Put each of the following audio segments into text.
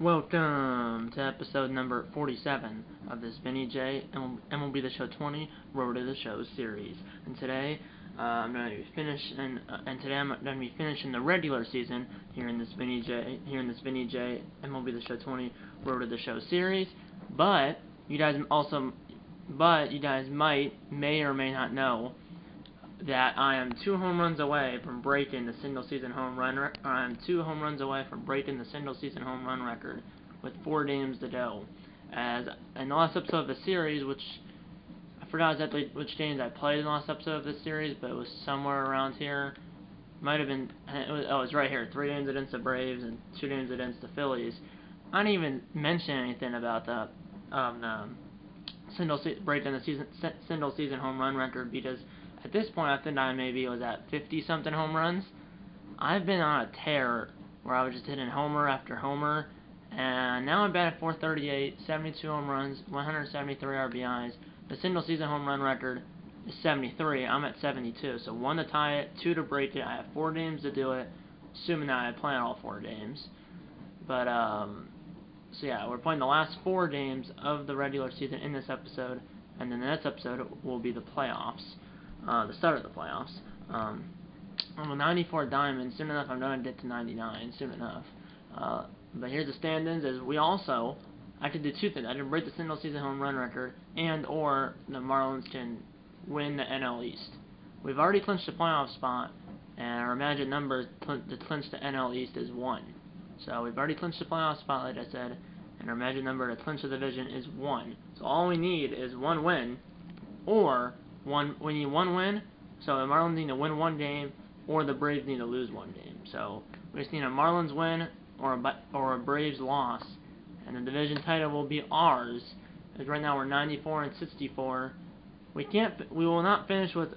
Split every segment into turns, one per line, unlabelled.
Welcome to episode number 47 of this Benny J MLB The Show 20 Road to the Show series. And today I'm going to be finishing. The regular season here in this Benny J MLB The Show 20 Road to the Show series. But you guys may or may not know that I am 2 home runs away from breaking the single season home run record. With 4 games to go. As in the last episode of the series, which I forgot exactly which games I played in the last episode of this series, but it was somewhere around here. Might have been. It was right here. 3 games against the Braves and 2 games against the Phillies. I didn't even mention anything about the breaking the single season home run record, because at this point I think I maybe was at 50-something home runs. I've been on a tear where I was just hitting homer after homer, and now I'm batting .438, 72 home runs, 173 RBIs. The single season home run record is 73. I'm at 72, so 1 to tie it, 2 to break it. I have 4 games to do it, assuming that I play all 4 games. But so yeah, we're playing the last 4 games of the regular season in this episode, and then the next episode will be the playoffs. The start of the playoffs. I'm a 94 diamond. Soon enough, I'm going to get to 99. Soon enough. But here's the standings. I could do 2 things. I can break the single season home run record, or the Marlins can win the NL East. We've already clinched the playoff spot, and our magic number to clinch the NL East is 1. So we've already clinched the playoff spot, like I said, and our magic number to clinch the division is 1. So all we need is 1 win, or we need 1 win, so the Marlins need to win 1 game, or the Braves need to lose 1 game. So we just need a Marlins win or a Braves loss, and the division title will be ours. Because right now we're 94 and 64. We will not finish with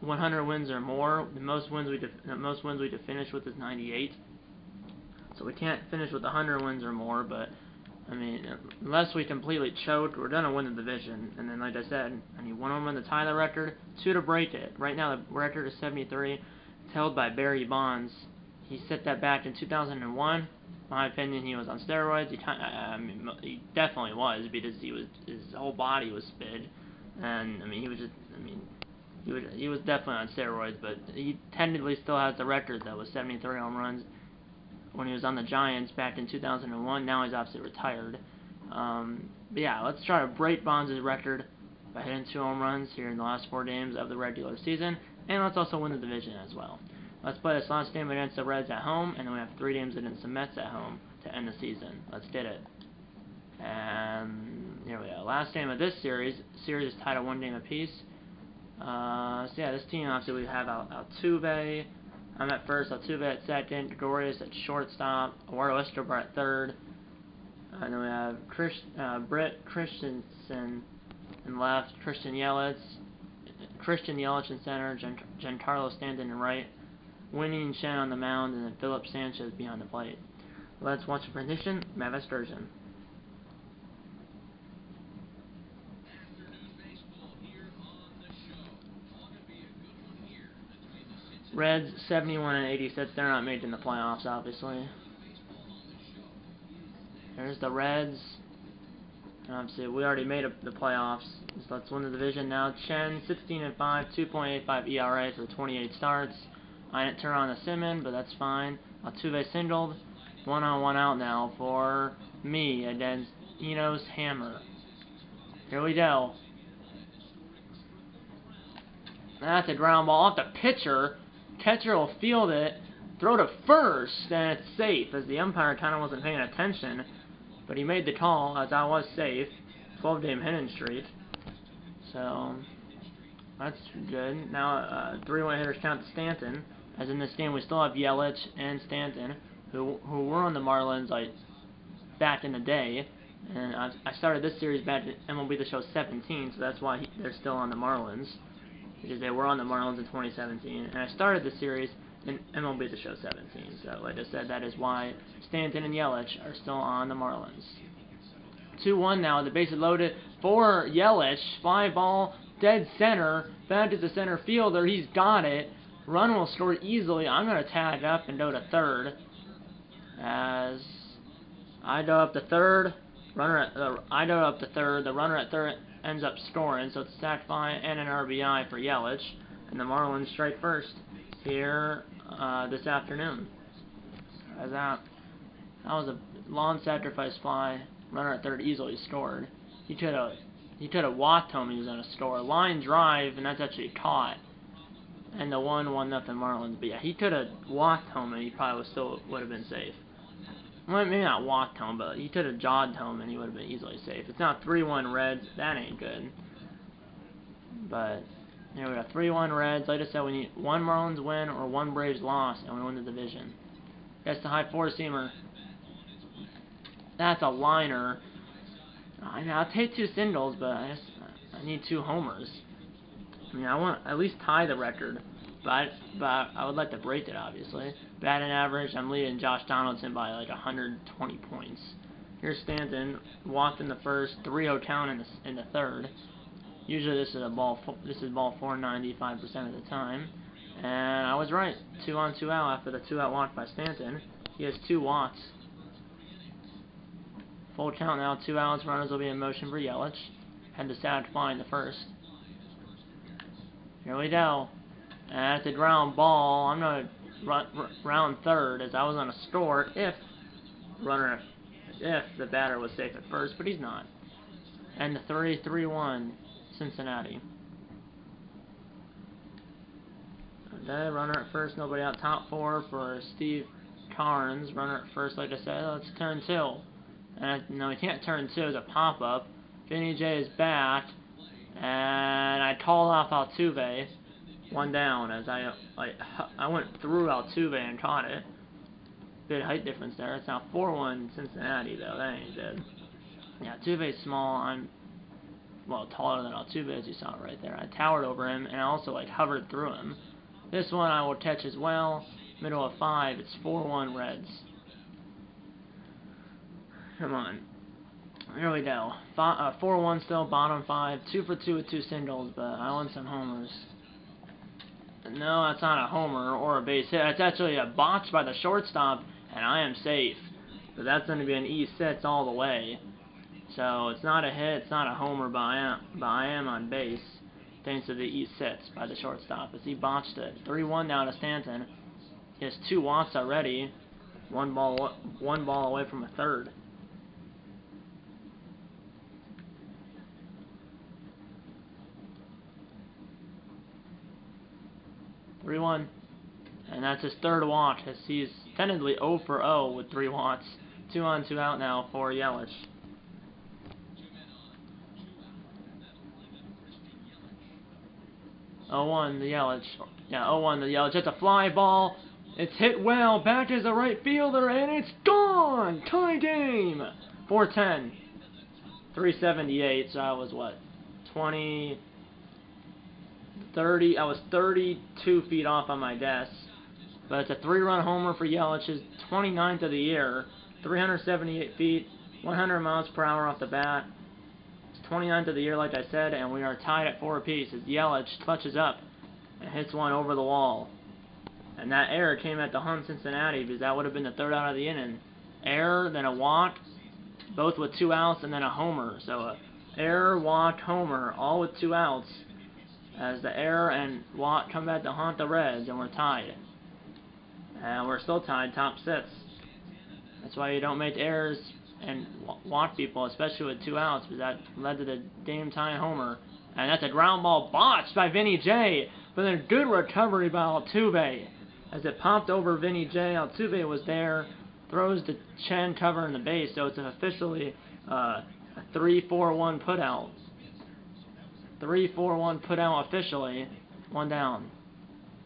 100 wins or more. The most wins we could finish with is 98. So we can't finish with 100 wins or more, but I mean, unless we completely choke, we're going to win the division. And then, like I said, I need 1 home run to tie the record, 2 to break it. Right now, the record is 73. It's held by Barry Bonds. He set that back in 2001. In my opinion, he was on steroids. He definitely was, because his whole body was spid. And, I mean, he was definitely on steroids, but he technically still has the record, though, with 73 home runs when he was on the Giants back in 2001. Now he's obviously retired. But yeah, let's try to break Bonds' record by hitting 2 home runs here in the last 4 games of the regular season, and let's also win the division as well. Let's play this last game against the Reds at home, and then we have 3 games against the Mets at home to end the season. Let's get it. And here we go. Last game of this series. Series is tied at 1 game apiece. So yeah, this team, obviously we have Altuve. I'm at first, Altuve at second, Gregorius at shortstop, Eduardo Escobar at third, and then we have Brett Christensen in left, Christian Yelich in center, Giancarlo Stanton in right, Winnie and Shen on the mound, and then Philip Sanchez behind the plate. Let's watch the rendition, Matt Sturgeon. Reds 71 and 86. They're not making the playoffs, obviously. There's the Reds. And obviously, we already made the playoffs. So let's win the division now. Chen 16 and 5, 2.85 ERA for 28 starts. I didn't turn on the Simmons, but that's fine. Altuve singled. 1 on 1 out now for me against Enos Hammer. Here we go. That's a ground ball off the pitcher. Catcher will field it, throw to first, and it's safe, as the umpire kind of wasn't paying attention, but he made the call, as I was safe. 12-game hitting streak, so that's good. Now 3-1 hitters count to Stanton, as in this game we still have Yelich and Stanton, who were on the Marlins like back in the day, and I started this series back at MLB The Show 17, so that's why they're still on the Marlins, because they were on the Marlins in 2017, and I started the series in MLB The Show 17. So, like I said, that is why Stanton and Yelich are still on the Marlins. 2-1 now, the bases loaded for Yelich. Fly ball, dead center, back to the center fielder. He's got it. Run will score easily. I'm going to tag up and go to third, as I dove up to third. I dove up to third. The runner at third ends up scoring, so it's a sac fly and an RBI for Yelich, and the Marlins strike first here this afternoon. That was a long sacrifice fly. Runner at third easily scored. He could have walked home. He was gonna score. Line drive, and that's actually caught. And the 1-1 nothing Marlins. But yeah, he could have walked home, and he probably would have been safe. Well, maybe not walked home, but he could have jogged home, and he would have been easily safe. It's not 3-1 Reds. That ain't good. But you know, we got 3-1 Reds. Like I said, we need one Marlins win or one Braves loss, and we win the division. That's the high four-seamer. That's a liner. I mean, I'll take 2 singles, but I need 2 homers. I mean, I want to at least tie the record, but I would like to break it, obviously. Batting average, I'm leading Josh Donaldson by like 120 points. Here's Stanton, walked in the first, 3-0 count in the third. Usually this is ball 490 5% of the time, and I was right. 2 on 2 out after the 2-out walk by Stanton. He has 2 walks. Full count now, 2 outs. Runners will be in motion for Yelich. Had the sac fly in the first. Here we go. And that's a ground ball. I'm going to round third as I was on a score if the batter was safe at first, but he's not. And the 3-1 Cincinnati. Okay, runner at first, nobody out. Top 4 for Steve Carnes. Runner at first, like I said. Let's turn 2. And no, we can't turn 2 as a pop-up. Vinny J is back, and I called off Altuve, 1 down, as I went through Altuve and caught it. Big height difference there. It's now 4-1 Cincinnati, though. That ain't good. Yeah, Altuve's small. I'm, well, taller than Altuve, as you saw right there. I towered over him, and I also, hovered through him. This one I will catch as well. Middle of 5. It's 4-1 Reds. Come on. Here we go. 4-1 still, bottom 5. 2 for 2 with 2 singles, but I want some homers. No, that's not a homer or a base hit. That's actually a botch by the shortstop, and I am safe. But that's going to be an E6 all the way. So it's not a hit, it's not a homer, but I am on base, thanks to the E6 by the shortstop, as he botched it. 3-1 now to Stanton. He has 2 walks already. One ball away from a third. And that's his 3rd walk, as he's technically 0 for 0 with 3 walks. 2 on 2 out now for Yelich. Oh, 1 the Yelich. Yeah, 0-1 the Yelich. It's a fly ball. It's hit well. Back is the right fielder, and it's gone. Tie game. 4-10. 378. So I was what? 30. I was 32 feet off on my desk. But it's a 3-run homer for Yelich, his 29th of the year. 378 feet, 100 miles per hour off the bat. It's 29th of the year, like I said, and we are tied at 4 apiece as Yelich touches up and hits one over the wall. And that error came at the home Cincinnati, because that would have been the 3rd out of the inning. Error, then a walk, both with 2 outs, and then a homer. So a error, walk, homer, all with 2 outs, as the error and walk come back to haunt the Reds, and we're tied. And we're still tied, top 6. That's why you don't make errors and walk people, especially with 2 outs, because that led to the game-tying homer. And that's a ground ball botched by Vinny J, but then good recovery by Altuve. As it popped over Vinny J, Altuve was there, throws the Chen cover in the base, so it's officially a 3-4-1 putout. 3-4-1 putout officially, 1 down.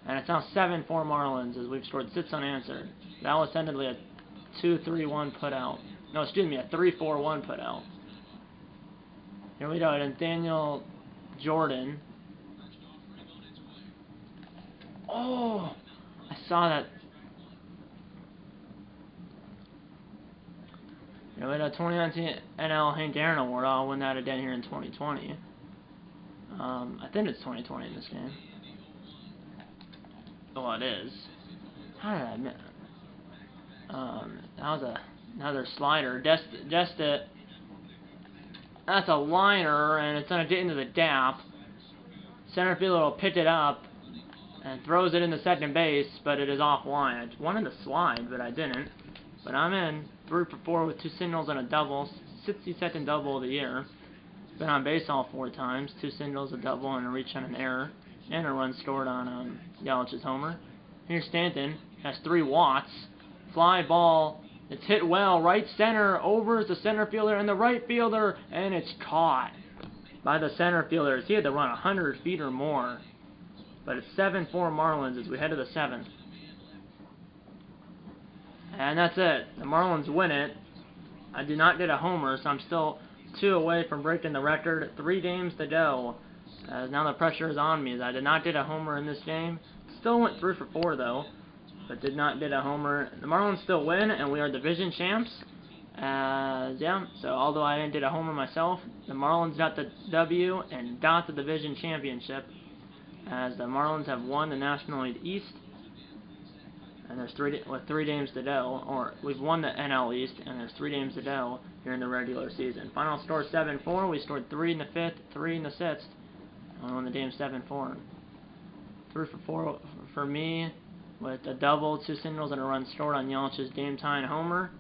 And it's now 7-4 Marlins as we've scored 6 unanswered. That was technically a 2-3-1 putout. No, excuse me, a 3-4-1 putout. Here we go, and Daniel Jordan. Oh, I saw that. Here we go, 2019 NL Hank Aaron Award. I'll win that again here in 2020. I think it's 2020 in this game. Oh, it is. How did I admit? That was a Another slider. Just it. That's a liner, and it's gonna get into the gap. Center fielder will pick it up and throws it into second base, but it is offline. I wanted to slide, but I didn't. But I'm in 3 for 4 with 2 singles and a double. 62nd double of the year. Been on base all 4 times. 2 singles, a double, and a reach on an error, and a run scored on Yelich's homer. Here's Stanton. Has 3 watts. Fly ball. It's hit well. Right center. Over is the center fielder and the right fielder, and it's caught by the center fielders. He had to run 100 feet or more. But it's 7-4 Marlins as we head to the 7th. And that's it. The Marlins win it. I did not get a homer, so I'm still 2 away from breaking the record. 3 games to go. Now the pressure is on me as I did not get a homer in this game. Still went 3 for 4 though, but did not get a homer. The Marlins still win, and we are division champs. Yeah, so although I didn't get a homer myself, the Marlins got the W and got the division championship, as the Marlins have won the National League East, and there's 3 games to go, or we've won the NL East, and there's 3 games to go here in the regular season. Final score 7-4. We scored 3 in the 5th, 3 in the 6th, and won the game 7-4. 3 for 4 for me, with a double, 2 singles, and a run scored on Yelich's game-tying homer.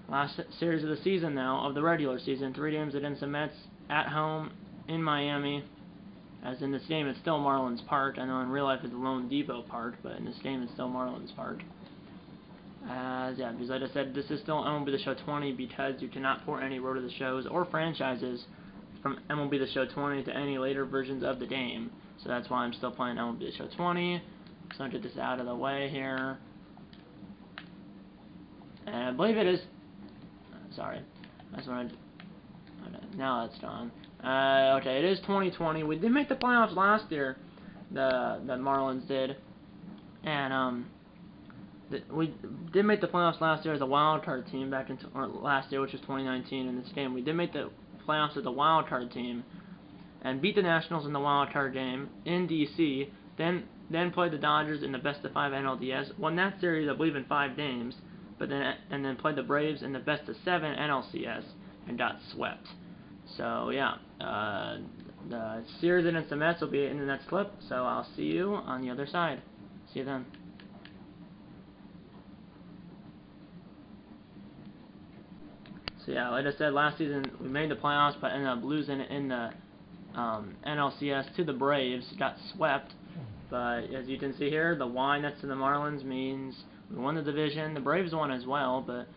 Last series of the season now, of the regular season. 3 games against the Mets at home in Miami. As in this game, it's still Marlins Park. I know in real life it's Lone Depot Park, but in this game it's still Marlins Park. Yeah, because like I said, this is still MLB The Show 20 because you cannot port any Road to the Shows or franchises from MLB The Show 20 to any later versions of the game. So that's why I'm still playing MLB The Show 20. So I'll get this out of the way here. And I believe it is... Sorry. That's what now that's gone. Okay, it is 2020. We did make the playoffs last year. The Marlins did. And, we did make the playoffs last year as a wild card team back in last year, which was 2019 in this game. We did make the playoffs as a wild card team and beat the Nationals in the wild card game in DC. Then played the Dodgers in the best of 5 NLDS. Won that series, I believe, in 5 games. But then played the Braves in the best of 7 NLCS and got swept. So yeah, the series against the Mets will be in the next clip. So I'll see you on the other side. See you then. So yeah, like I said, last season we made the playoffs, but ended up losing in the NLCS to the Braves. Got swept. But as you can see here, the Y next to the Marlins means we won the division. The Braves won as well, but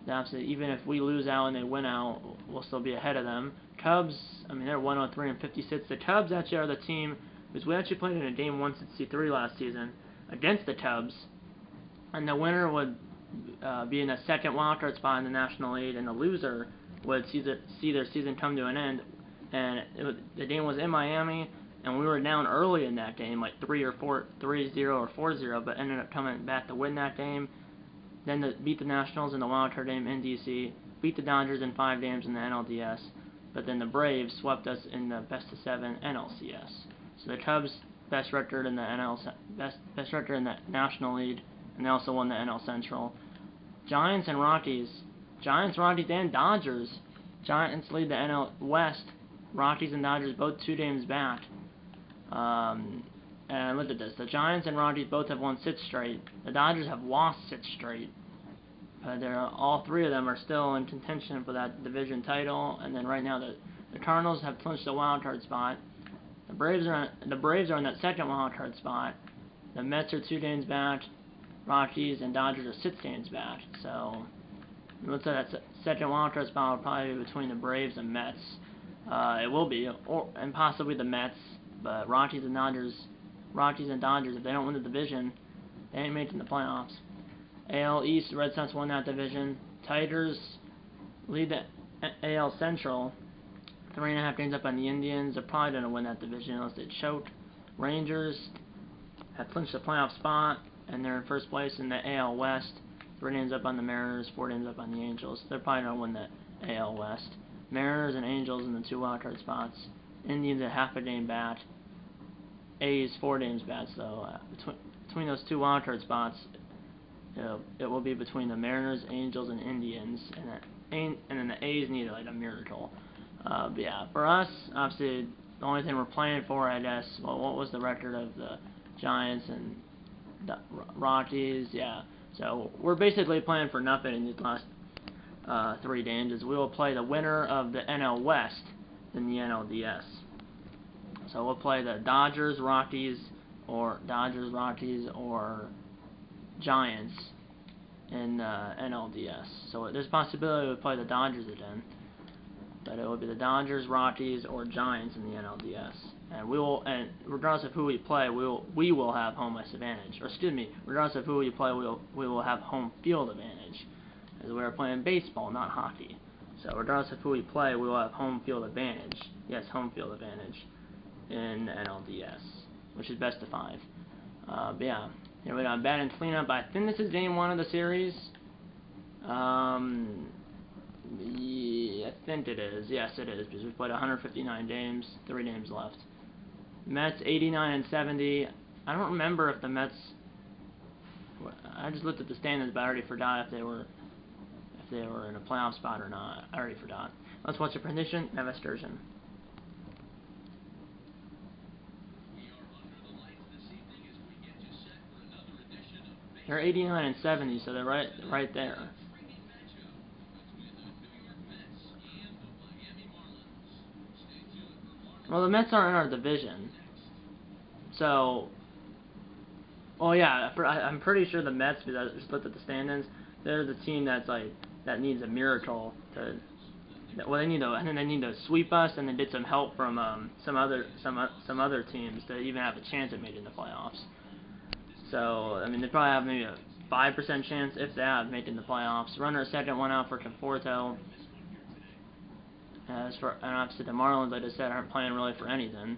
obviously even if we lose out and they win out, we'll still be ahead of them. Cubs, I mean, they're 103 and 56. The Cubs actually are the team, because we actually played in a game 163 last season against the Cubs, and the winner would be in the second wildcard spot in the National League, and the loser would see their season come to an end. And the game was in Miami, and we were down early in that game, like 3-0 or 4-0, but ended up coming back to win that game. Then beat the Nationals in the wildcard game in DC, beat the Dodgers in 5 games in the NLDS, but then the Braves swept us in the best of 7 NLCS. So the Cubs best record in the best record in the National League, and they also won the NL Central. Giants and Rockies. Giants, Rockies, and Dodgers. Giants lead the NL West. Rockies and Dodgers both 2 games back. And look at this. The Giants and Rockies both have won 6 straight. The Dodgers have lost 6 straight. All 3 of them are still in contention for that division title. And then right now the Cardinals have clinched the wild card spot. The Braves are in that second wild card spot. The Mets are 2 games back. Rockies and Dodgers are 6 games back. So it looks like that second wild card spot will probably be between the Braves and Mets. It will be, and possibly the Mets. But Rockies and Dodgers, if they don't win the division, they ain't making the playoffs. AL East, Red Sox won that division. Tigers lead the AL Central, 3.5 games up on the Indians. They're probably going to win that division unless they choke. Rangers have clinched the playoff spot, and they're in first place in the AL West. 3 games up on the Mariners, 4 games up on the Angels. They're probably going to win the AL West. Mariners and Angels in the 2 wildcard spots. Indians at half a game back. A's 4 games back. So between those 2 wildcard spots, It will be between the Mariners, Angels, and Indians, and then the A's need like a miracle. But yeah, for us, obviously, the only thing we're playing for, I guess, well, what was the record of the Giants and the Rockies? Yeah, so we're basically playing for nothing in these last 3 games. As we will play the winner of the NL West in the NLDS. So we'll play the Dodgers, Rockies, or Giants in NLDS. So there's a possibility we'll play the Dodgers again, but it will be the Dodgers, Rockies, or Giants in the NLDS. And regardless of who we play, we will have home ice advantage. Or excuse me, regardless of who we play, we will have home field advantage, as we are playing baseball, not hockey. So regardless of who we play, we will have home field advantage. Yes, home field advantage in NLDS, which is best of 5. But yeah, here we got batting cleanup. I think this is game 1 of the series. Yeah, I think it is. Yes, it is, because we've played 159 games, 3 games left. Mets 89 and 70. I don't remember if the Mets. I just looked at the standings, but I already forgot if they were in a playoff spot or not. I already forgot. Let's watch the prediction. Never Sturgeon. They're 89 and 70, so they're right there. Well, the Mets aren't in our division, so. Well, yeah, I'm pretty sure the Mets, because I just looked at the standings, they're the team that needs a miracle to. Well, they need to sweep us, and then get some help from some other teams to even have a chance at making the playoffs. So, I mean, they probably have maybe a 5% chance, if that, of making the playoffs. Runner at second, 1 out for Conforto. And obviously the Marlins, like I said, aren't playing really for anything.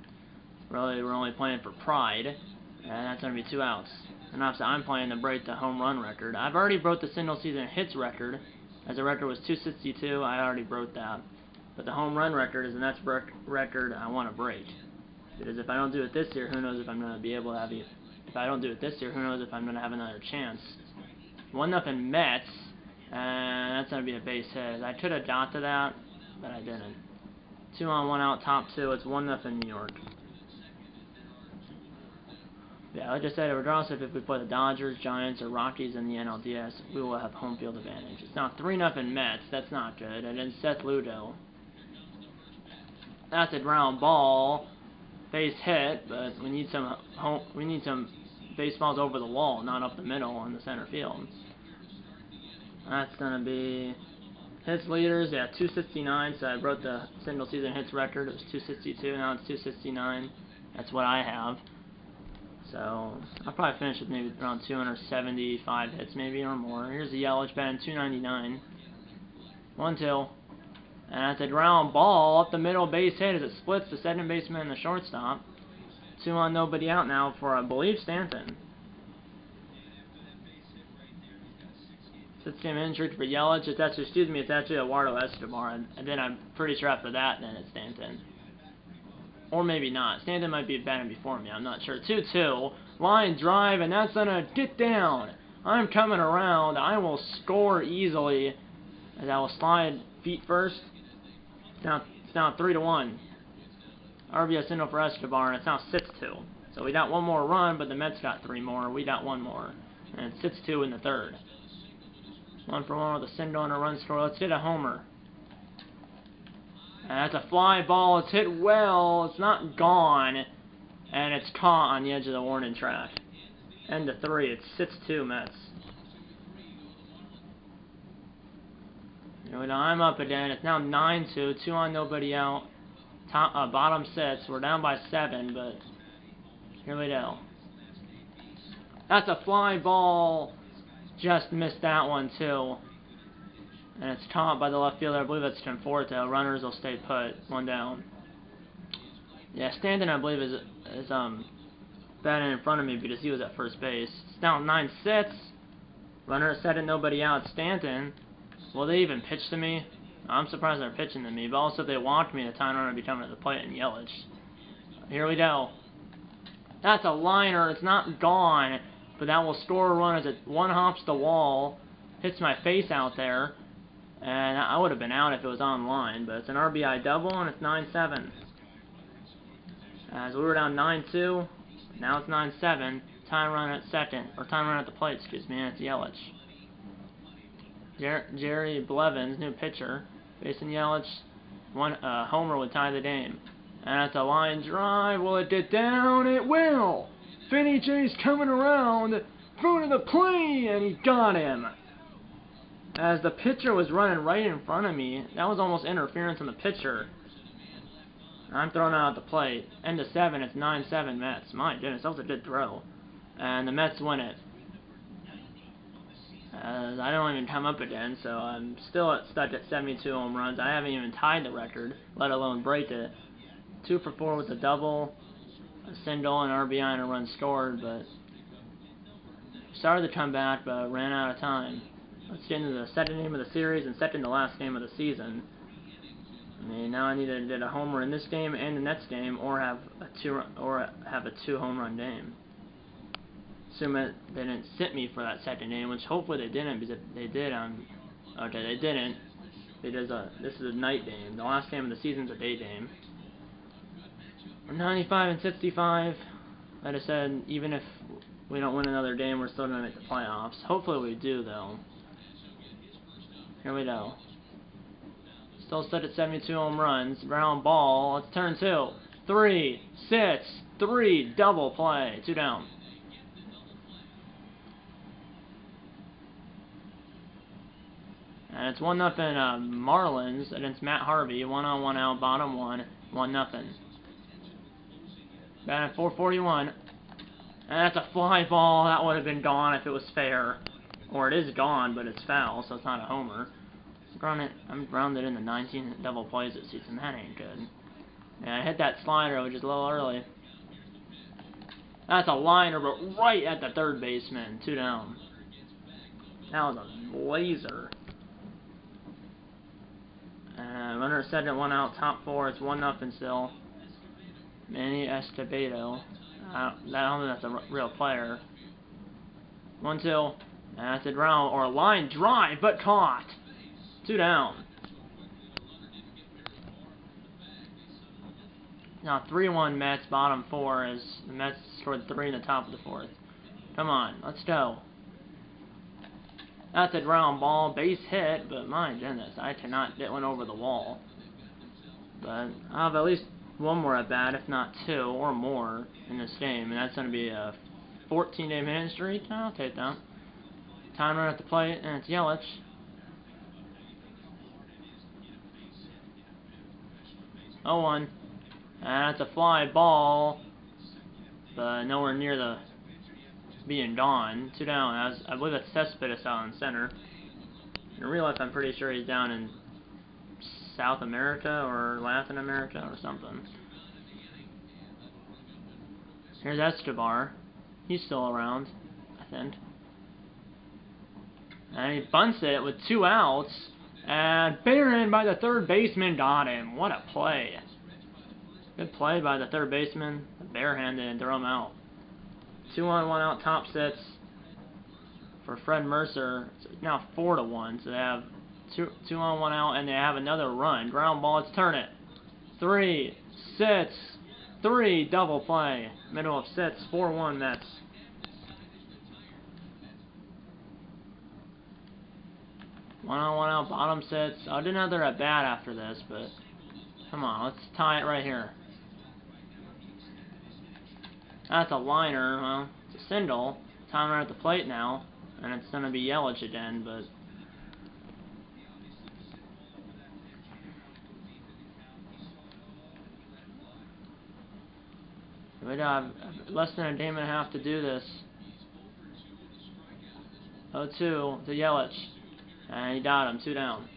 Really, we're only playing for pride, and that's going to be 2 outs. And obviously I'm playing to break the home run record. I've already broke the single season hits record, as the record was 262. I already broke that. But the home run record is the next record I want to break. Because if I don't do it this year, who knows if I'm going to be able to have it. If I don't do it this year, who knows if I'm going to have another chance. 1-0 Mets, and that's going to be a base hit. I could have got to that, but I didn't. 2 on, 1 out, top 2. It's 1-0 New York. Yeah, like I said, regardless of if we play the Dodgers, Giants, or Rockies in the NLDS, we will have home field advantage. It's now 3-0 Mets. That's not good. And then Seth Lugo. That's a ground ball. Base hit, but we need some baseballs over the wall, not up the middle in the center field. That's gonna be hits leaders. Yeah, 269. So I broke the single season hits record. It was 262. Now it's 269. That's what I have. So I'll probably finish with maybe around 275 hits, maybe or more. Here's the Yelich batting 299. 1-2. And that's a ground ball up the middle, base hit as it splits the second baseman and the shortstop. 2 on, nobody out now for, I believe, Stanton. 6-game injury for Yelich. It's actually Eduardo Escobar, and then I'm pretty sure after that, then it's Stanton. Or maybe not. Stanton might be batting before me. I'm not sure. 2-2. Line drive, and that's gonna get down. I'm coming around. I will score easily, as I will slide feet first. It's now 3-1. RBI single for Escobar, and it's now 6-2. So we got 1 more run, but the Mets got 3 more. We got 1 more. And it's 6-2 in the 3rd. 1 for 1 with a single and a run score. Let's hit a homer. And that's a fly ball. It's hit well. It's not gone. And it's caught on the edge of the warning track. End of 3. It's 6-2 Mets. Now I'm up again. It's now 9-2. 2 on, nobody out. Bottom 6. We're down by 7, but here we go. That's a fly ball. Just missed that one too. And it's caught by the left fielder. I believe that's Conforto. Runners will stay put. 1 down. Yeah, Stanton, I believe, is batting in front of me because he was at first base. It's now 9-6. Runner at second, nobody out. Stanton. Will they even pitch to me? I'm surprised they're pitching to me, but also if they walked me, the time runner would be coming to the plate and Yelich. Here we go. That's a liner. It's not gone. but that will score a run as it one hops the wall, hits my face out there, and I would have been out if it was on line, but it's an RBI double, and it's 9-7. As we were down 9-2, now it's 9-7. Time run at second, or time run at the plate, excuse me, and it's Yelich. Jerry Blevins, new pitcher, facing Yelich. One homer would tie the game. And that's a line drive. Will it get down? It will! Vinny J's coming around, through to the plate, and he got him. As the pitcher was running right in front of me, that was almost interference on the pitcher. I'm throwing out at the plate. End of 7, it's 9-7 Mets. My goodness, that was a good throw. And the Mets win it. I don't even come up again, so I'm still stuck at 72 home runs. I haven't even tied the record, let alone break it. 2 for 4 with a double, a single, an RBI, and a run scored, but started to come back, but ran out of time. Let's get into the second game of the series and second to last game of the season. I mean, now I need to get a homer in this game and the next game, or have a 2 home run game. Assuming they didn't sit me for that second game, which hopefully they didn't, because if they did, okay, they didn't, because this is a night game. The last game of the season's a day game. We're 95-65. Like I said, even if we don't win another game, we're still going to make the playoffs. Hopefully we do, though. Here we go. Still stuck at 72 home runs. Ground ball. Let's turn 2. 3, 6, 3. Double play. 2 down. And it's 1-0 Marlins against Matt Harvey. 1-on-1 out, bottom 1. 1-0. Batting at 441. And that's a fly ball. That would have been gone if it was fair. Or it is gone, but it's foul, so it's not a homer. I'm grounded into 19 double plays this season. That ain't good. And I hit that slider, which is a little early. That's a liner, but right at the third baseman. 2 down. That was a laser. Runner at second, 1 out, top 4. It's 1-0 still. Manny Escobedo. I don't know that's a real player. 1-2. And that's a ground or a line drive, but caught. 2 down. Now 3-1 Mets, bottom 4, as the Mets scored 3 in the top of the 4th. Come on, let's go. That's a ground ball, base hit, but my goodness, I cannot get one over the wall. But I'll have at least one more at bat, if not 2 or more, in this game, and that's going to be a 14-day minute streak. I'll take that. Time run at the plate, and it's Yelich. Oh, 1. And that's a fly ball, but nowhere near the being gone. 2 down. I believe that's Cespedes out in center. In real life, I'm pretty sure he's down in South America or Latin America or something. Here's Escobar. He's still around, I think. And he bunts it with 2 outs. And Barron by the third baseman got him. What a play. Good play by the third baseman. Barehanded and throw him out. 2-on-1 out, top 6 for Fred Mercer. It's now 4-1, so they have 2-on-1 out, and they have another run. Ground ball, let's turn it. 3, 6, 3, double play. Middle of 6, 4-1 Mets. One-on-one out, bottom 6. I did another at bat after this, but come on, let's tie it right here. That's a liner. Well, it's a single. Time right at the plate now, and it's going to be Yelich again, but we got less than a game and a half to do this. 0-2 to Yelich, and he got him. 2 down.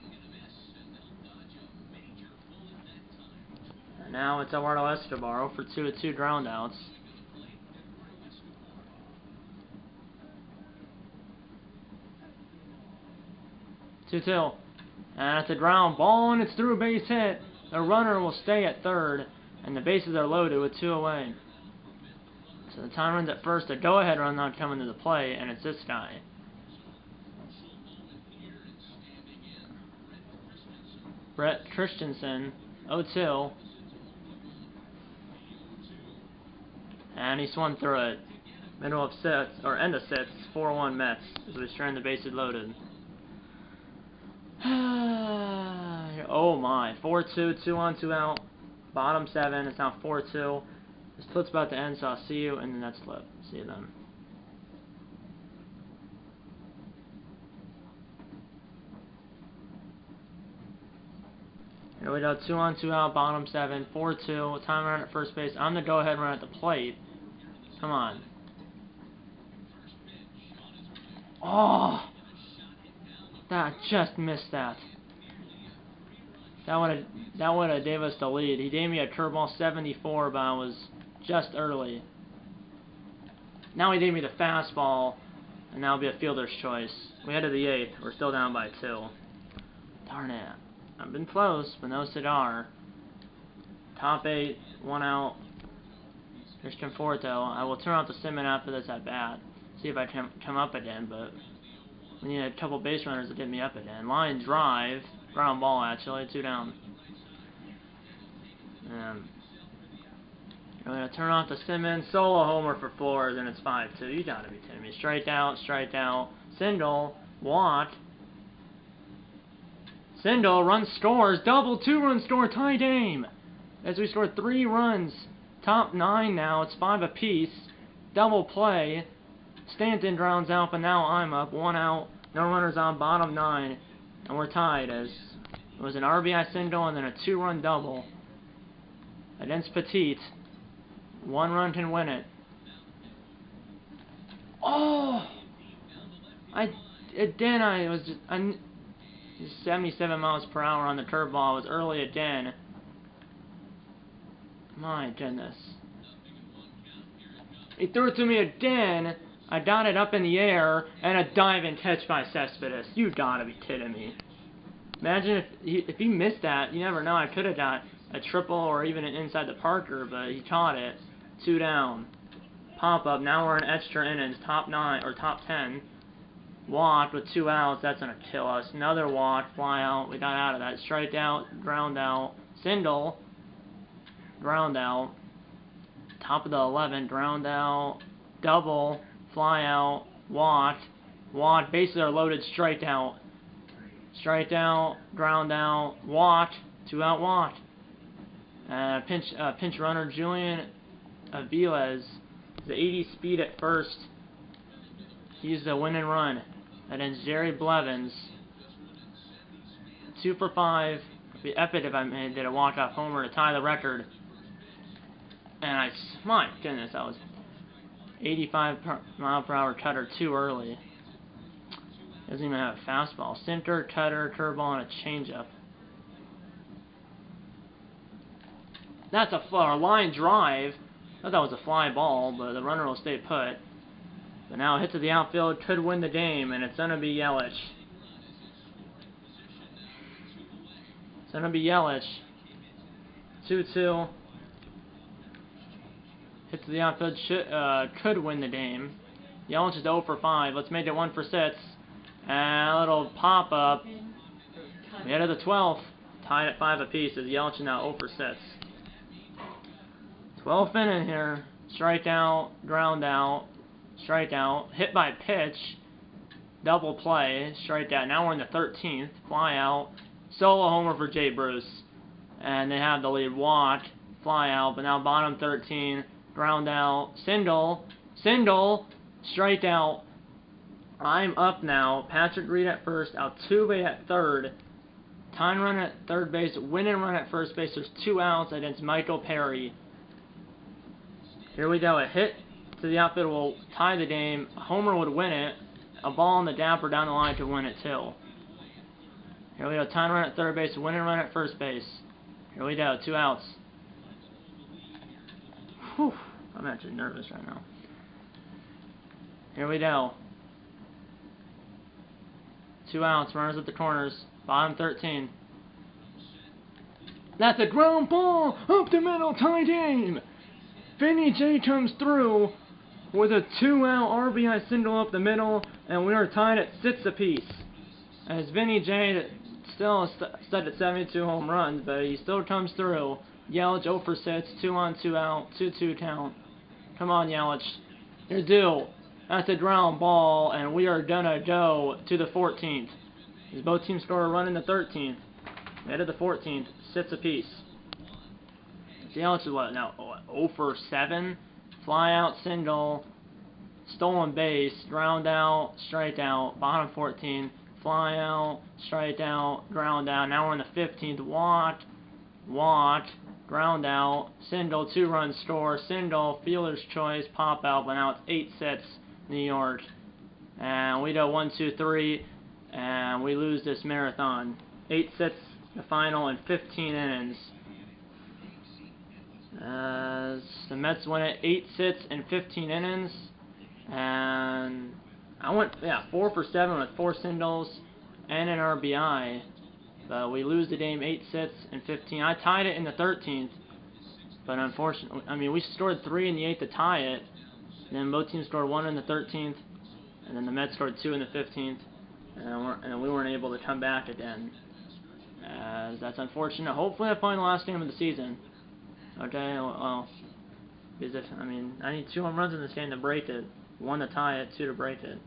And now it's Eduardo Escobar 0-2 with 2 groundouts. And it's a ground ball, and it's through a base hit. The runner will stay at third, and the bases are loaded with 2 away. So the time runs at first, a go-ahead run now coming to the play, and it's this guy. Brett Christensen, 0-2. And he swung through it. Middle of six, or end of six, 4-1 Mets, as we strand the bases loaded. Oh my, 4-2, 2 on, 2 out. Bottom 7, it's now 4-2. This flip's about to end, so I'll see you in the next flip. See you then. Here we go, 2 on, 2 out, bottom 7, 4-2. Time run at first base. I'm the go-ahead run at the plate. Come on. Oh! That just missed that. That would have gave us the lead. He gave me a curveball 74, but I was just early. Now he gave me the fastball, and that'll be a fielder's choice. We head to the 8th. We're still down by 2. Darn it. I've been close, but no cigar. Top 8, 1 out. Here's Conforto. I will turn off the Simon after this at bat. See if I can come up again, but we need a couple base runners to get me up again. Line drive. Ground ball, actually. 2 down. I'm going to turn off the Simmons. Solo homer for Flores, and it's 5-2. You gotta be kidding me. Strike out, strike out. Sindel, Watt. Sindel, run scores. Double 2-run score, tie game. As we scored 3 runs. Top 9 now. It's 5 apiece. Double play. Stanton grounds out, but now I'm up. 1 out. No runners on, bottom 9. And we're tied as it was an RBI single and then a 2-run double against Petit. 1 run can win it. Oh! I was just 77 miles per hour on the curveball. I was early again. My goodness. He threw it to me again. I got it up in the air, and a diving catch by Cespedes. You gotta be kidding me. Imagine if he missed that. You never know. I could have got a triple or even an inside the Parker, but he caught it. 2 down. Pop up. Now we're in extra innings. Top 9 or top 10. Walk with 2 outs. That's gonna kill us. Another walk. Fly out. We got out of that. Strike out. Ground out. Sindel. Ground out. Top of the 11. Ground out. Double. Fly out, walk, bases are loaded, strike out, ground out, walk, 2 out, walk. Pinch runner Julian Aviles, the 80 speed at first. He's the win and run. And then Jerry Blevins, 2 for 5. It'd be epic if I did a walk-off homer to tie the record. And my goodness, that was 85-mile-per-hour cutter too early. Doesn't even have a fastball. Center, cutter, curveball, and a changeup. That's a line drive. I thought that was a fly ball, but the runner will stay put. But now a hit to the outfield could win the game, and it's going to be Yelich. It's going to be Yelich. 2-2. Hit to the outfield could win the game. Yelich is 0 for 5. Let's make it 1 for 6. And a little pop-up. We head to the 12th. Tied at 5 apiece as Yelich is now 0 for 6. 12th inning here. Strikeout, ground out, strikeout. Hit by pitch. Double play. Strikeout. Now we're in the 13th. Fly out. Solo homer for Jay Bruce. And they have the lead. Walk. Fly out. But now bottom 13. Ground out. Sindel, strike out. I'm up now. Patrick Reed at first. Altuve at third. Tyne run at third base. Win and run at first base. There's 2 outs against Michael Perry. Here we go. A hit to the outfield will tie the game. A homer would win it. A ball on the dapper down the line could win it too. Here we go. Tyne run at third base. Win and run at first base. Here we go. 2 outs. Whew, I'm actually nervous right now. Here we go. 2 outs, runners at the corners, bottom 13. That's a ground ball up the middle, tie game. Vinny J comes through with a 2-out RBI single up the middle, and we are tied at 6 apiece. As Vinny J still stuck at 72 home runs, but he still comes through. Yelich 0 for 6, 2 on 2 out, 2-2 count. Come on, Yelich. You're due. That's a ground ball, and we are gonna go to the 14th. As both teams score a run in the 13th. Head of the 14th, 6 apiece. Yelich is what now? 0 for 7? Fly out, single, stolen base, ground out, strike out, bottom 14, fly out, strike out, ground out. Now we're in the 15th. Walk, ground out, single, 2-run score, single, fielder's choice, pop out, but now it's 8-6, New York. And we go 1, 2, 3, and we lose this marathon. 8-6, the final in 15 innings. As the Mets win it 8-6 in 15 innings, and I went 4 for 7 with 4 singles and an RBI, but we lose the game 8-6 in 15. I tied it in the 13th, but unfortunately, I mean, we scored 3 in the 8th to tie it, and then both teams scored 1 in the 13th, and then the Mets scored 2 in the 15th, and we weren't able to come back again. As that's unfortunate. Hopefully I find the last game of the season. Okay, well, because I need 2 home runs in this game to break it. 1 to tie it, 2 to break it.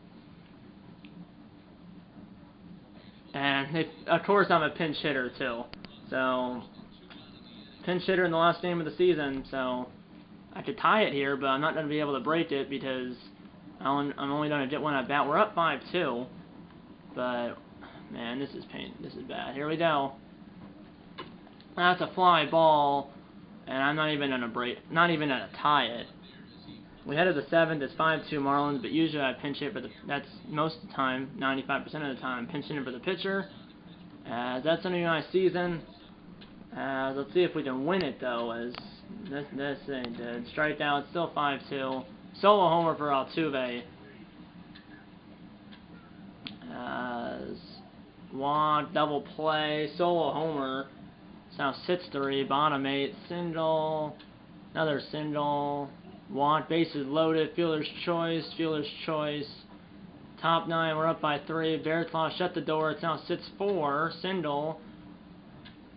And, of course, I'm a pinch hitter, too. So, pinch hitter in the last game of the season, so I could tie it here, but I'm not going to be able to break it because I'm only going to get 1 at bat. We're up 5-2, but, man, this is bad. Here we go. That's a fly ball. And I'm not even gonna tie it. We head to the 7th. It's 5-2 Marlins, but usually I pinch hit for that's most of the time, 95% of the time, I'm pinching it for the pitcher. That's gonna be my season. Let's see if we can win it though. As this ain't good. Strikeout, still 5-2. Solo homer for Altuve. Walk, double play, solo homer. It's now 6-3, bottom 8, single, another single, walk, bases loaded, fielder's choice, top 9, we're up by 3, Bearclaw shut the door, it's now 6-4, single,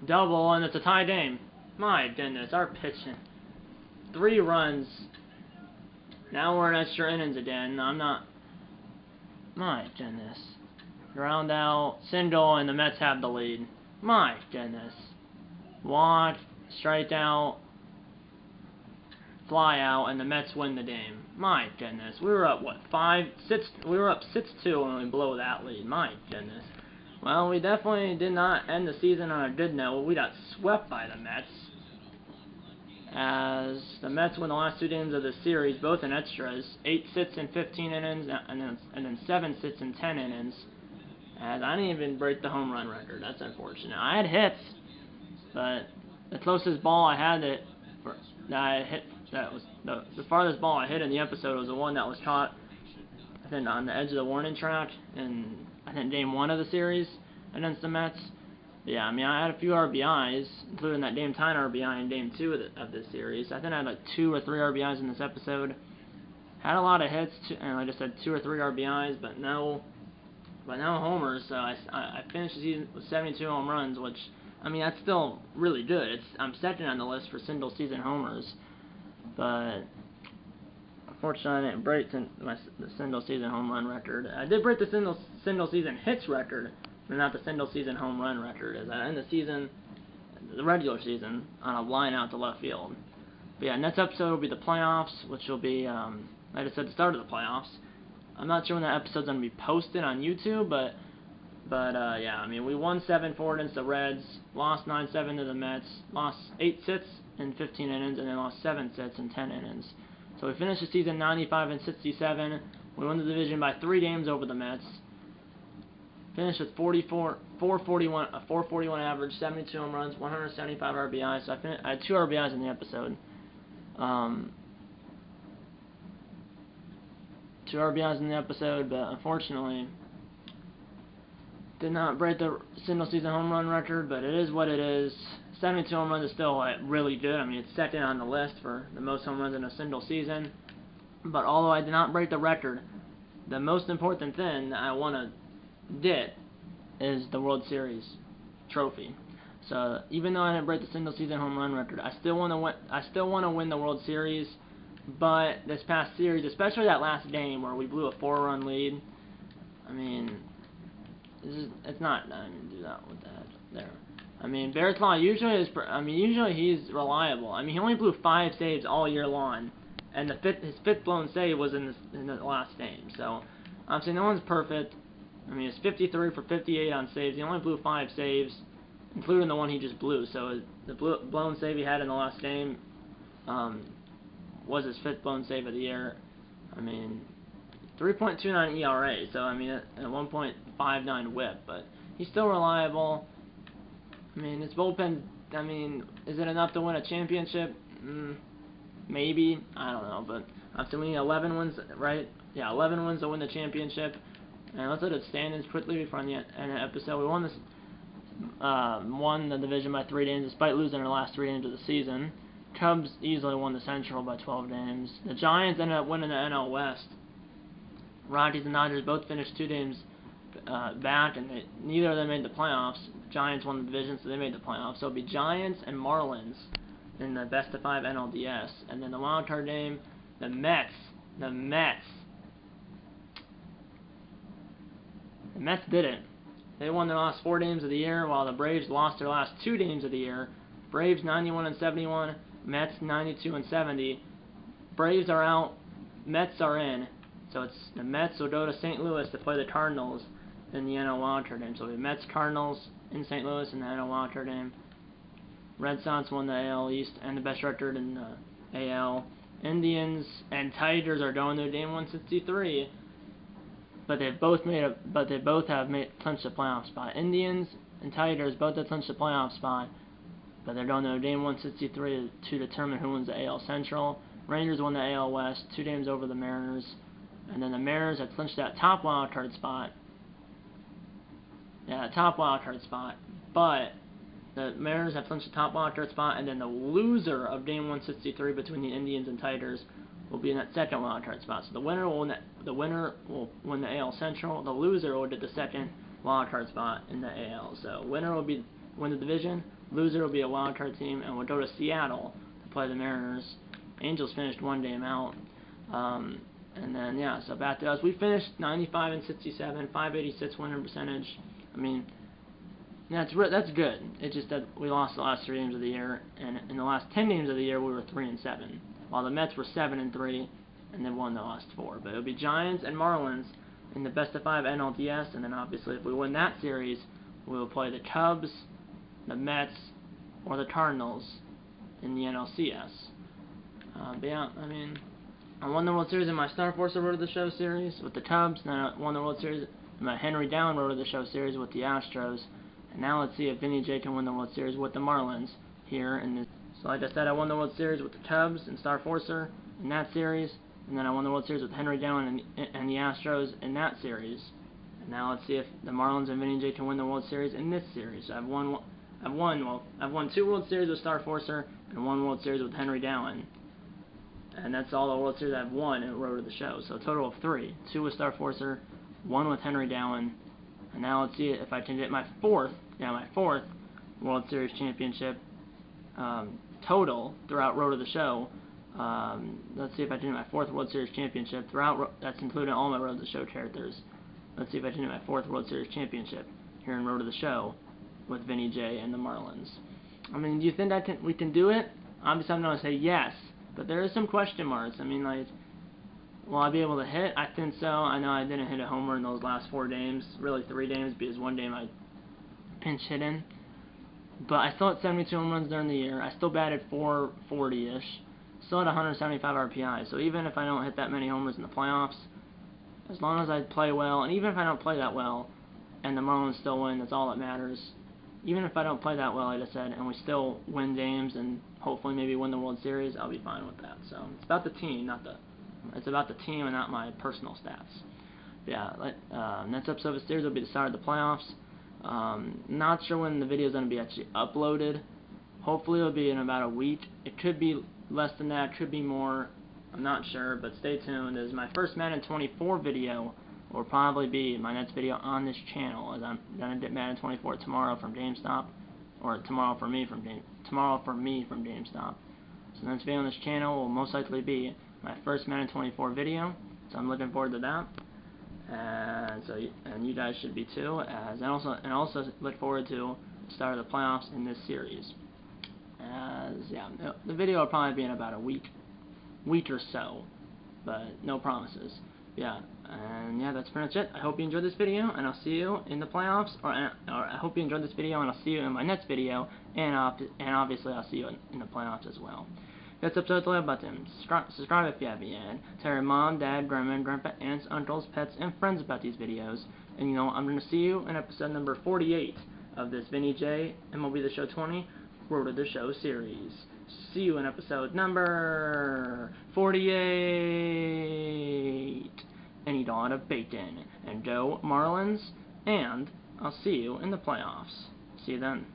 double, and it's a tie game. My goodness, our pitching. 3 runs. Now we're in extra innings again. My goodness. Ground out, single, and the Mets have the lead. My goodness. Walk, strike out, fly out, and the Mets win the game. My goodness. We were up, 6? We were up 6-2 when we blow that lead. My goodness. Well, we definitely did not end the season on a good note. We got swept by the Mets. As the Mets win the last 2 games of the series, both in extras. 8-6 in 15 innings, and then 7-6 in 10 innings. As I didn't even break the home run record. That's unfortunate. I had hits. But the closest ball I had that was the farthest ball I hit in the episode was the one that was caught, I think, on the edge of the warning track in, I think, game 1 of the series against the Mets. Yeah, I mean, I had a few RBIs, including that game tying RBI in game 2 of this series. I think I had like 2 or 3 RBIs in this episode. Had a lot of hits, and like I said, 2 or 3 RBIs, but no homers. So I finished the season with 72 home runs, which, I mean, that's still really good. I'm second on the list for single season homers, but unfortunately I didn't break the single season home run record. I did break the single season hits record, but not the single season home run record. As I end the regular season, on a line out to left field. But yeah, next episode will be the playoffs, which will be, like I said, the start of the playoffs. I'm not sure when that episode's going to be posted on YouTube, but yeah, I mean, we won 7-4 against the Reds, lost 9-7 to the Mets, lost 8-6 in 15 innings, and then lost 7-6 in 10 innings. So we finished the season 95-67. We won the division by 3 games over the Mets. Finished with 441 average, 72 home runs, 175 RBIs. So I had 2 RBIs in the episode. 2 RBIs in the episode, but unfortunately did not break the single season home run record, but it is what it is. 72 home runs is still really good. I mean, it's second on the list for the most home runs in a single season. But although I did not break the record, the most important thing that I want to get is the World Series trophy. So even though I didn't break the single season home run record, I still want to win. I still want to win the World Series. But this past series, especially that last game where we blew a 4-run lead, I mean, it's not. I mean, do that with that there. I mean, Barrett's Law usually usually he's reliable. I mean, he only blew 5 saves all year long, and his fifth blown save was in the last game. So, obviously, no one's perfect. I mean, it's 53 for 58 on saves. He only blew 5 saves, including the one he just blew. So the blown save he had in the last game was his 5th blown save of the year. I mean, 3.29 ERA. So I mean, at 1.59 WHIP, but he's still reliable. I mean, his bullpen. I mean, is it enough to win a championship? Maybe. I don't know, but after we need 11 wins, right? Yeah, 11 wins to win the championship. And let's look at standings quickly before the end of the episode. We won the division by 3 games despite losing our last 3 games of the season. Cubs easily won the Central by 12 games. The Giants ended up winning the NL West. Rockies and Dodgers both finished 2 games back, and neither of them made the playoffs. Giants won the division, so they made the playoffs. So it'll be Giants and Marlins in the best of 5 NLDS. And then the wild card game, the Mets did it. They won their last 4 games of the year, while the Braves lost their last 2 games of the year. Braves 91-71, Mets 92-70. Braves are out, Mets are in. So it's the Mets will go to St. Louis to play the Cardinals in the NL wildcard game. So it'll be Mets Cardinals in St. Louis in the NL wildcard game. Red Sox won the AL East and the best record in the AL. Indians and Tigers are going to game 163. But they both have clinched the playoff spot. Indians and Tigers both have clinched the playoff spot, but they're going to game 163 to determine who wins the AL Central. Rangers won the AL West, 2 games over the Mariners, and then the Mariners have clinched that top wild card spot. Yeah, top wild card spot. But the Mariners have clinched the top wild card spot, and then the loser of game 163 between the Indians and Tigers will be in that second wild card spot. So the winner will win the AL Central. The loser will get the second wild card spot in the AL. So winner will win the division. Loser will be a wild card team, and will go to Seattle to play the Mariners. Angels finished 1 game out. And then yeah, so back to us. We finished 95-67, 586 winning percentage. I mean, that's good. It's just that we lost the last 3 games of the year, and in the last 10 games of the year we were 3-7. While the Mets were 7-3, and they won the last 4. But it'll be Giants and Marlins in the best of 5 NLDS, and then obviously if we win that series, we will play the Cubs, the Mets, or the Cardinals in the NLCS. But yeah, I mean, I won the World Series in my Star Forcer Road to the Show series with the Cubs, and then I won the World Series in my Henry Down Road to the Show series with the Astros. And now let's see if Vinny J can win the World Series with the Marlins here in this. So like I said, I won the World Series with the Cubs and Star Forcer in that series, and then I won the World Series with Henry Down and the Astros in that series. And now let's see if the Marlins and Vinny J can win the World Series in this series. So I've won 2 World Series with Star Forcer and 1 World Series with Henry Down. And that's all the World Series I've won in Road to the Show. So a total of 3. 2 with Star Forcer, 1 with Henry Down. And now let's see if I can get my fourth World Series championship total throughout Road to the Show. Let's see if I can get my 4th World Series championship throughout. That's including all my Road to the Show characters. Let's see if I can get my 4th World Series championship here in Road to the Show with Vinny J and the Marlins. I mean, do you think we can do it? Obviously, I'm going to say yes, but there is some question marks. I mean, like, will I be able to hit? I think so. I know I didn't hit a homer in those last 4 games, really 3 games, because 1 game I pinch hit in. But I still had 72 home runs during the year. I still batted 440-ish. Still had 175 RPI. So even if I don't hit that many homers in the playoffs, as long as I play well, and even if I don't play that well, and the Marlins still win, that's all that matters. Even if I don't play that well, like I said, and we still win games and hopefully maybe win the World Series, I'll be fine with that. So it's about the team, it's about the team and not my personal stats. Yeah, next episode of the series will be the start of the playoffs. Not sure when the video is going to be actually uploaded. Hopefully it'll be in about a week. It could be less than that, could be more. I'm not sure, but stay tuned, as my first Madden 24 video will probably be my next video on this channel, as I'm gonna get Madden 24 tomorrow from GameStop, or tomorrow for me from GameStop. So the next video on this channel will most likely be my first Madden 24 video, so I'm looking forward to that. And you guys should be too, and also look forward to the start of the playoffs in this series. The video will probably be in about a week or so, but no promises. That's pretty much it. I hope you enjoyed this video, and I'll see you in the playoffs, or I hope you enjoyed this video, and I'll see you in my next video, and obviously I'll see you in the playoffs as well. Hit the subscribe button, subscribe if you haven't yet, tell your mom, dad, grandma, grandpa, aunts, uncles, pets, and friends about these videos, and I'm going to see you in episode number 48 of this Vinny J MLB The Show 20 Road to the Show series. See you in episode number 48. And eat a lot of bacon. And go Marlins. And I'll see you in the playoffs. See you then.